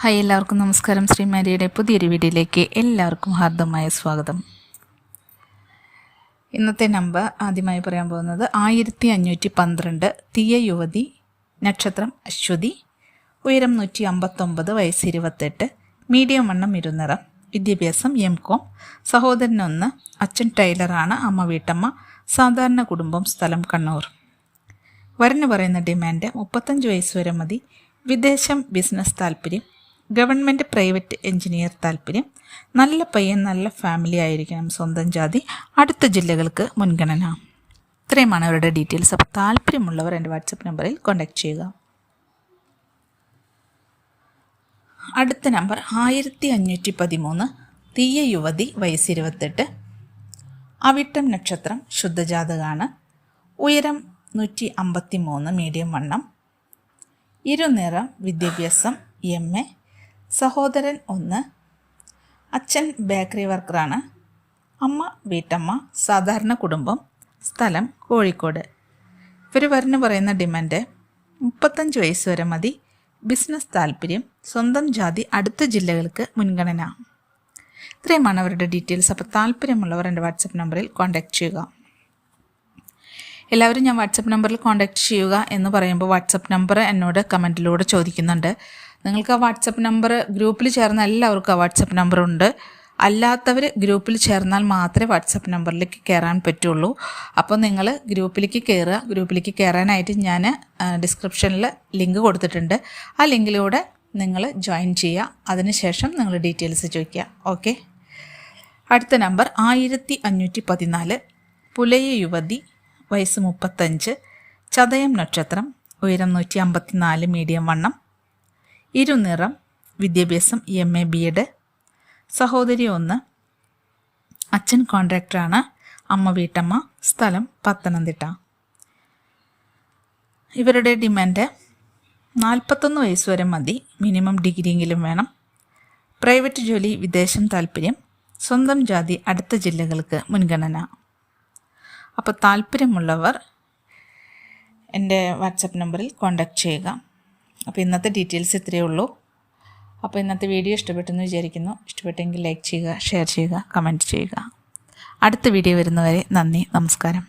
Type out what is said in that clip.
Hi, എല്ലാവർക്കും നമസ്കാരം. ശ്രീമാരിയുടെ പുതിയൊരു വീഡിയോയിലേക്ക് എല്ലാവർക്കും ഹാർദമായ സ്വാഗതം. ഇന്നത്തെ നമ്പർ ആദ്യമായി പറയാൻ പോകുന്നത് 1512, തീയ യുവതി, നക്ഷത്രം അശ്വതി, ഉയരം 159, വയസ്സ് 28, മീഡിയം വണ്ണം, ഇരുനിറം, വിദ്യാഭ്യാസം M.Com, സഹോദരൻ 1, അച്ഛൻ ടൈലറാണ്, അമ്മ വീട്ടമ്മ, സാധാരണ കുടുംബം, സ്ഥലം കണ്ണൂർ. വരന് പറയുന്ന ഡിമാൻഡ് 35 വയസ്സ് വരെ മതി, വിദേശം, ബിസിനസ് താല്പര്യം, ഗവൺമെൻറ് പ്രൈവറ്റ് എഞ്ചിനീയർ താല്പര്യം, നല്ല പയ്യൻ, നല്ല ഫാമിലി ആയിരിക്കണം, സ്വന്തം ജാതി, അടുത്ത ജില്ലകൾക്ക് മുൻഗണന. ഇത്രയുമാണ് അവരുടെ ഡീറ്റെയിൽസ്. അപ്പോൾ താല്പര്യമുള്ളവർ എൻ്റെ വാട്സപ്പ് നമ്പറിൽ കോൺടാക്റ്റ് ചെയ്യുക. അടുത്ത നമ്പർ 1513, തീയ യുവതി, വയസ്സ് 28, അവിട്ടം നക്ഷത്രം, ശുദ്ധജാതകാണ്, ഉയരം 153, മീഡിയം വണ്ണം, ഇരുനിറം, വിദ്യാഭ്യാസം MA, സഹോദരൻ 1, അച്ഛൻ ബേക്കറി വർക്കറാണ്, അമ്മ വീട്ടമ്മ, സാധാരണ കുടുംബം, സ്ഥലം കോഴിക്കോട്. ഇവർ വരന് പറയുന്ന ഡിമാൻഡ് 35 വയസ്സ് വരെ മതി, ബിസിനസ് താല്പര്യം, സ്വന്തം ജാതി, അടുത്ത ജില്ലകൾക്ക് മുൻഗണന. ഇത്രയുമാണ് അവരുടെ ഡീറ്റെയിൽസ്. അപ്പോൾ താല്പര്യമുള്ളവർ എൻ്റെ വാട്സപ്പ് നമ്പറിൽ കോൺടാക്റ്റ് ചെയ്യുക. എല്ലാവരും ഞാൻ വാട്സപ്പ് നമ്പറിൽ കോൺടാക്റ്റ് ചെയ്യുക എന്ന് പറയുമ്പോൾ വാട്സപ്പ് നമ്പർ എന്നോട് കമൻറ്റിലൂടെ ചോദിക്കുന്നുണ്ട്. നിങ്ങൾക്ക് ആ വാട്സപ്പ് നമ്പർ ഗ്രൂപ്പിൽ ചേർന്ന എല്ലാവർക്കും ആ വാട്സപ്പ് നമ്പർ ഉണ്ട്. അല്ലാത്തവർ ഗ്രൂപ്പിൽ ചേർന്നാൽ മാത്രമേ വാട്സപ്പ് നമ്പറിലേക്ക് കയറാൻ പറ്റുള്ളൂ. അപ്പോൾ നിങ്ങൾ ഗ്രൂപ്പിലേക്ക് കയറുക. ഗ്രൂപ്പിലേക്ക് കയറാനായിട്ട് ഞാൻ ഡിസ്ക്രിപ്ഷനിൽ ലിങ്ക് കൊടുത്തിട്ടുണ്ട്. ആ ലിങ്കിലൂടെ നിങ്ങൾ ജോയിൻ ചെയ്യുക. അതിനുശേഷം നിങ്ങൾ ഡീറ്റെയിൽസ് ചോദിക്കുക. ഓക്കെ. അടുത്ത നമ്പർ 1514, പുലയ യുവതി, വയസ്സ് 35, ചതയം നക്ഷത്രം, ഉയരം 154, മീഡിയം വണ്ണം, ഇരുനിറം, വിദ്യാഭ്യാസം MA B.Ed, സഹോദരി 1, അച്ഛൻ കോൺട്രാക്ടറാണ്, അമ്മ വീട്ടമ്മ, സ്ഥലം പത്തനംതിട്ട. ഇവരുടെ ഡിമാൻഡ് 41 വയസ്സ് വരെ മതി, മിനിമം ഡിഗ്രിയെങ്കിലും വേണം, പ്രൈവറ്റ് ജോലി, വിദേശം താല്പര്യം, സ്വന്തം ജാതി, അടുത്ത ജില്ലകൾക്ക് മുൻഗണന. അപ്പോൾ താല്പര്യമുള്ളവർ എൻ്റെ വാട്സപ്പ് നമ്പറിൽ കോൺടാക്റ്റ് ചെയ്യുക. അപ്പോൾ ഇന്നത്തെ ഡീറ്റെയിൽസ് ഇത്രയേ ഉള്ളൂ. അപ്പോൾ ഇന്നത്തെ വീഡിയോ ഇഷ്ടപ്പെട്ടെന്ന് വിചാരിക്കുന്നു. ഇഷ്ടപ്പെട്ടെങ്കിൽ ലൈക്ക് ചെയ്യുക, ഷെയർ ചെയ്യുക, കമൻറ്റ് ചെയ്യുക. അടുത്ത വീഡിയോ വരുന്നവരെ നന്ദി, നമസ്കാരം.